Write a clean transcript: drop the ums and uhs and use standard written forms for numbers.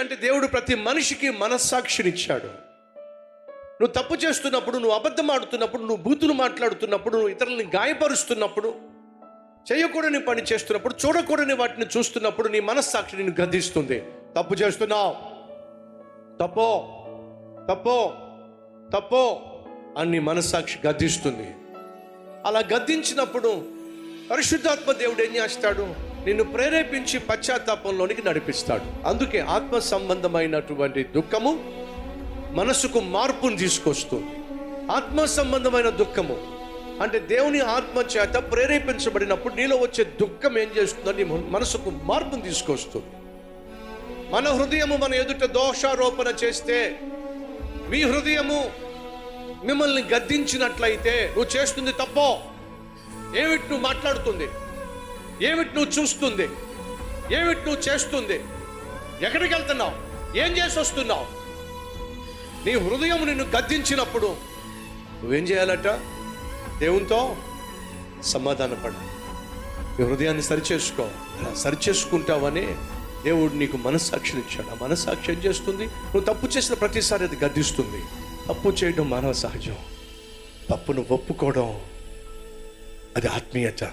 ఎందుకంటే దేవుడు ప్రతి మనిషికి మనస్సాక్షినిచ్చాడు. నువ్వు తప్పు చేస్తున్నప్పుడు, నువ్వు అబద్ధం ఆడుతున్నప్పుడు, నువ్వు బూతులు మాట్లాడుతున్నప్పుడు, నువ్వు ఇతరులని గాయపరుస్తున్నప్పుడు, చేయకూడని పని చేస్తున్నప్పుడు, చూడకూడని వాటిని చూస్తున్నప్పుడు నీ మనస్సాక్షి నిన్ను గద్దిస్తుంది. తప్పు చేస్తున్నావు, తప్పో తప్పో తప్పో అని నీ మనస్సాక్షి గద్దిస్తుంది. అలా గద్దించినప్పుడు పరిశుద్ధాత్మ దేవుడు ఏం చేస్తాడు? నిన్ను ప్రేరేపించి పశ్చాత్తాపంలోనికి నడిపిస్తాడు. అందుకే ఆత్మ సంబంధమైనటువంటి దుఃఖము మనసుకు మార్పును తీసుకొస్తుంది. ఆత్మ సంబంధమైన దుఃఖము అంటే దేవుని ఆత్మ చేత ప్రేరేపించబడినప్పుడు నీలో వచ్చే దుఃఖం ఏం చేస్తుందని మనసుకు మార్పును తీసుకొస్తుంది. మన హృదయము మన ఎదుట దోషారోపణ చేస్తే, మీ హృదయము మిమ్మల్ని గద్దించినట్లయితే, నువ్వు చేస్తుంది తప్పో, ఏమిటి నువ్వు మాట్లాడుతుంది, ఏమిటి నువ్వు చూస్తుంది, ఏమిటి నువ్వు చేస్తుంది, ఎక్కడికి వెళ్తున్నావు, ఏం చేసి వస్తున్నావు, నీ హృదయం నిన్ను గద్దించినప్పుడు నువ్వేం చేయాలట? దేవునితో సమాధానపడాలి. నీ హృదయాన్ని సరిచేసుకో. అలా సరిచేసుకుంటావని దేవుడు నీకు మనస్సాక్షిని ఇచ్చాడు. ఆ మనస్సాక్షి ఏం చేస్తుంది? నువ్వు తప్పు చేసిన ప్రతిసారి అది గద్దిస్తుంది. తప్పు చేయడం మానవ సహజం. తప్పును ఒప్పుకోవడం అది ఆత్మీయత.